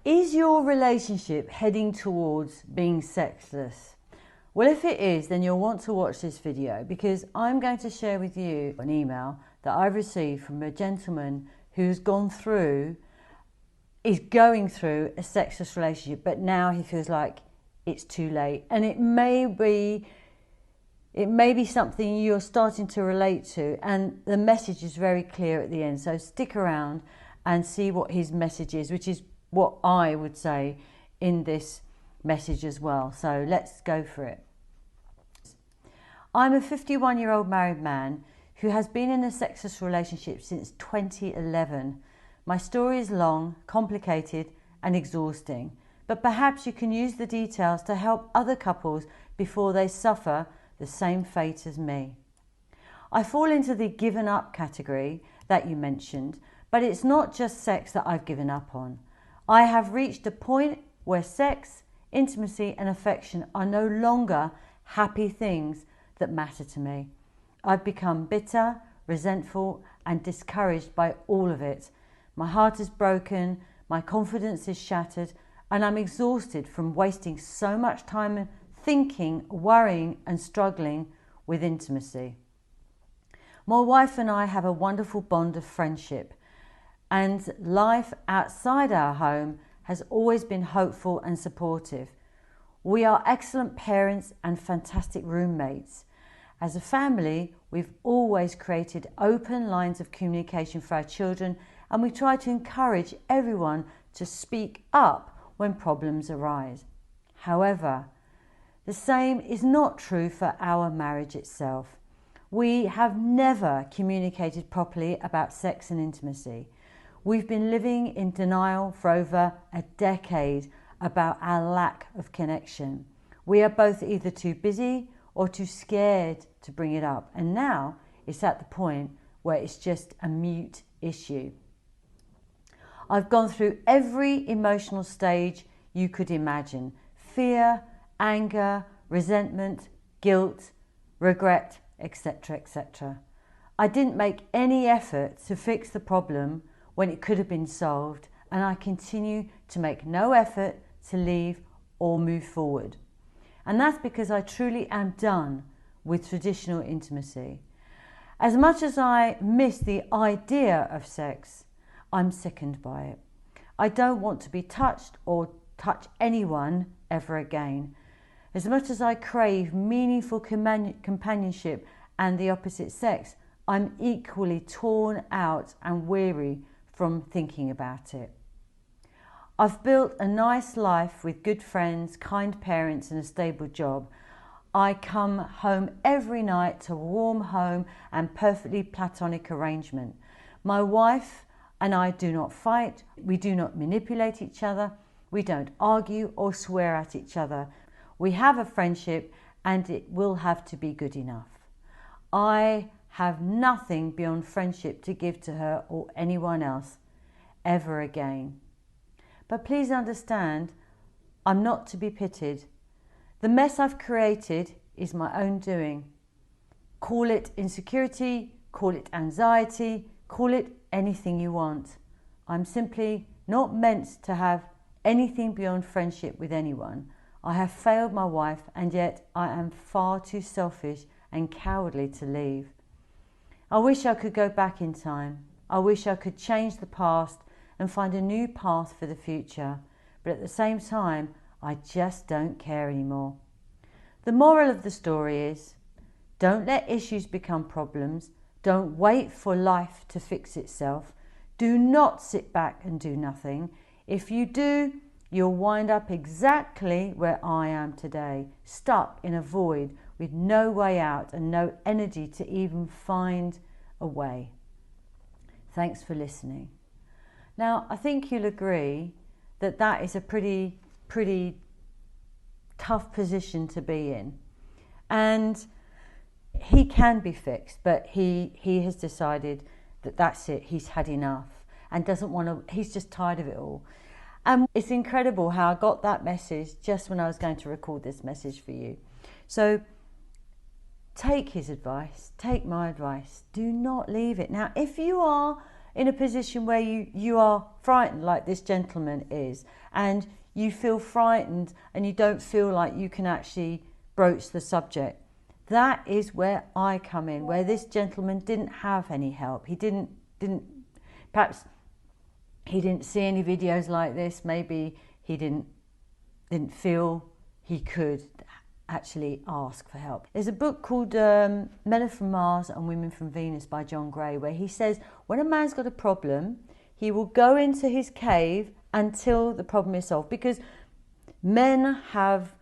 Is your relationship heading towards being sexless? Well, if it is, then you'll want to watch this video, because I'm going to share with you an email that I've received from a gentleman who's is going through a sexless relationship, but now he feels like it's too late. And it may be something you're starting to relate to, and the message is very clear at the end. So stick around and see what his message is, which is what I would say in this message as well. So let's go for it. I'm a 51-year-old married man who has been in a sexless relationship since 2011. My story is long, complicated and exhausting, but perhaps you can use the details to help other couples before they suffer the same fate as me. I fall into the given up category that you mentioned, but it's not just sex that I've given up on. I have reached a point where sex, intimacy and affection are no longer happy things that matter to me. I've become bitter, resentful and discouraged by all of it. My heart is broken, my confidence is shattered, and I'm exhausted from wasting so much time thinking, worrying and struggling with intimacy. My wife and I have a wonderful bond of friendship, and life outside our home has always been hopeful and supportive. We are excellent parents and fantastic roommates. As a family, we've always created open lines of communication for our children, and we try to encourage everyone to speak up when problems arise. However, the same is not true for our marriage itself. We have never communicated properly about sex and intimacy. We've been living in denial for over a decade about our lack of connection. We are both either too busy or too scared to bring it up, and now it's at the point where it's just a mute issue. I've gone through every emotional stage you could imagine: fear, anger, resentment, guilt, regret, etc., etc. I didn't make any effort to fix the problem when it could have been solved, and I continue to make no effort to leave or move forward. And that's because I truly am done with traditional intimacy. As much as I miss the idea of sex, I'm sickened by it. I don't want to be touched or touch anyone ever again. As much as I crave meaningful companionship and the opposite sex, I'm equally torn out and weary from thinking about it. I've built a nice life with good friends, kind parents and a stable job. I come home every night to a warm home and perfectly platonic arrangement. My wife and I do not fight, we do not manipulate each other, we don't argue or swear at each other. We have a friendship and it will have to be good enough. I have nothing beyond friendship to give to her or anyone else ever again. But please understand, I'm not to be pitied. The mess I've created is my own doing. Call it insecurity, call it anxiety, call it anything you want. I'm simply not meant to have anything beyond friendship with anyone. I have failed my wife, and yet I am far too selfish and cowardly to leave. I wish I could go back in time. I wish I could change the past and find a new path for the future. But at the same time, I just don't care anymore. The moral of the story is, don't let issues become problems. Don't wait for life to fix itself. Do not sit back and do nothing. If you do, you'll wind up exactly where I am today, stuck in a void with no way out and no energy to even find a way. Thanks for listening. Now, I think you'll agree that that is a pretty tough position to be in. And he can be fixed, but he has decided that that's it, he's had enough and doesn't want to, he's just tired of it all. And it's incredible how I got that message just when I was going to record this message for you. So take his advice, take my advice, do not leave it. Now, if you are in a position where you are frightened, like this gentleman is, and you feel frightened and you don't feel like you can actually broach the subject, that is where I come in, where this gentleman didn't have any help. He didn't perhaps he didn't see any videos like this. Maybe he didn't feel he could actually ask for help. There's a book called Men Are From Mars and Women From Venus by John Gray, where he says when a man's got a problem, he will go into his cave until the problem is solved, because men have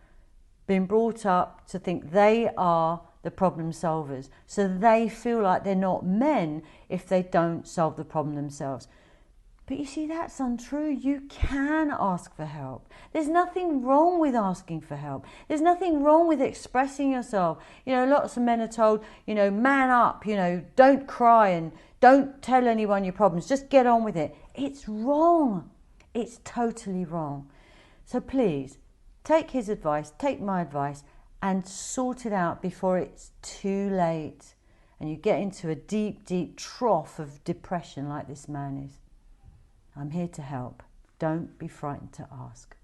been brought up to think they are the problem solvers, so they feel like they're not men if they don't solve the problem themselves. But you see, that's untrue. You can ask for help. There's nothing wrong with asking for help. There's nothing wrong with expressing yourself. You know, lots of men are told, you know, man up, you know, don't cry and don't tell anyone your problems. Just get on with it. It's wrong. It's totally wrong. So please, take his advice, take my advice, and sort it out before it's too late and you get into a deep, deep trough of depression like this man is. I'm here to help. Don't be frightened to ask.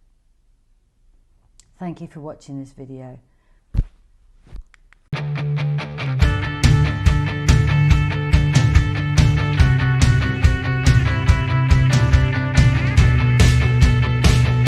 Thank you for watching this video.